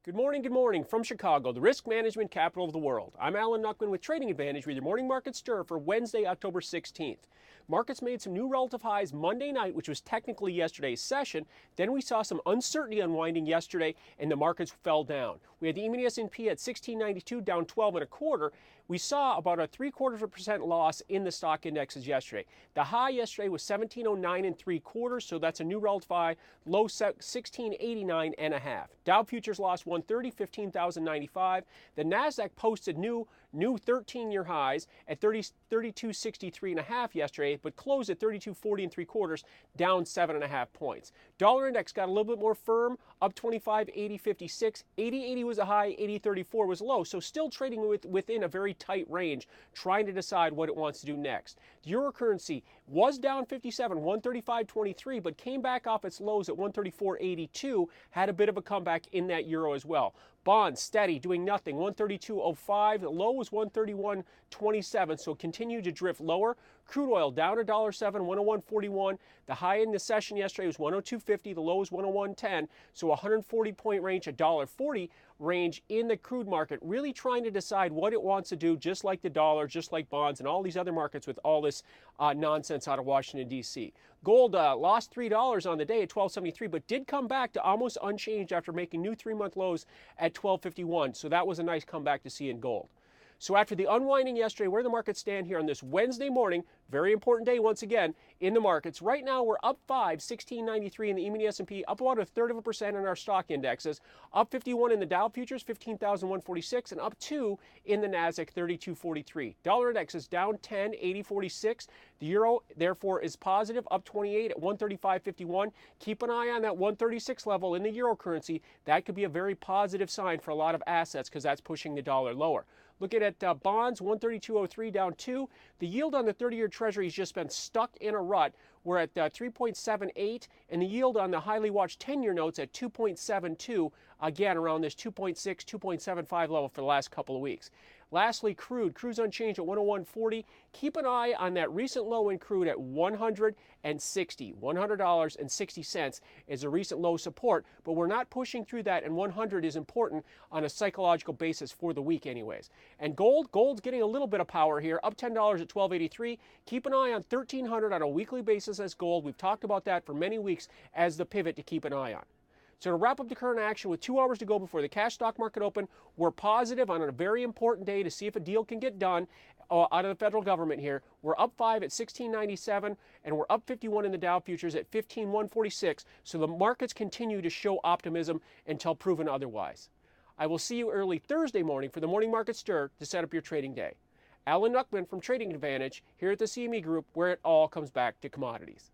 Good morning from Chicago, the risk management capital of the world. I'm Alan Nuckman with Trading Advantage with your morning market stir for Wednesday, October 16th. Markets made some new relative highs Monday night, which was technically yesterday's session. Then we saw some uncertainty unwinding yesterday, and the markets fell down. We had the E-mini S&P at 1692, down 12 and a quarter. We saw about a 0.75% loss in the stock indexes yesterday. The high yesterday was 1709 and 3/4, so that's a new relative high, low 1689 and a half. Dow futures lost 130, 15,095. The Nasdaq posted new 13-year highs at 3263 and a half yesterday, but closed at 3240 and 3/4, down 7.5 points. Dollar index got a little bit more firm, up 25, 80.56. 80.80 was a high, 80.34 was low, so still trading within a very tight range, trying to decide what it wants to do next. The euro currency was down 57, 135.23, but came back off its lows at 134.82, had a bit of a comeback in that euro as well. Bonds steady, doing nothing, 132.05. The low was 131.27, so continued to drift lower. Crude oil down $1.07, 101.41. The high in the session yesterday was 102.50. The low was 101.10, so 140-point range, $1.40 range in the crude market, really trying to decide what it wants to do, just like the dollar, just like bonds, and all these other markets with all this nonsense out of Washington, D.C. Gold lost $3 on the day at $12.73, but did come back to almost unchanged after making new 3-month lows at $12.51. So that was a nice comeback to see in gold. So after the unwinding yesterday, where the markets stand here on this Wednesday morning, very important day once again in the markets. Right now we're up 5, 1693 in the E-mini S&P, up about 1/3% in our stock indexes, up 51 in the Dow futures, 15,146, and up 2 in the Nasdaq, 3243. Dollar index is down 10, 80.46. The euro, therefore, is positive, up 28 at 135.51. Keep an eye on that 136 level in the euro currency. That could be a very positive sign for a lot of assets because that's pushing the dollar lower. Looking at bonds, 132.03 down 2. The yield on the 30-year Treasury has just been stuck in a rut. We're at 3.78, and the yield on the highly watched 10-year notes at 2.72, again around this 2.6, 2.75 level for the last couple of weeks. Lastly, crude's unchanged at 101.40. Keep an eye on that recent low in crude at $160. $100.60 is a recent low support, but we're not pushing through that, and 100 is important on a psychological basis for the week anyways. And gold's getting a little bit of power here, up $10 at 12.83. Keep an eye on 1,300 on a weekly basis as gold. We've talked about that for many weeks as the pivot to keep an eye on. So to wrap up the current action with 2 hours to go before the cash stock market open, we're positive on a very important day to see if a deal can get done out of the federal government here. We're up 5 at 1697, and we're up 51 in the Dow futures at 15,146. So the markets continue to show optimism until proven otherwise. I will see you early Thursday morning for the Morning Market Stir to set up your trading day. Alan Nuckman from Trading Advantage here at the CME Group, where it all comes back to commodities.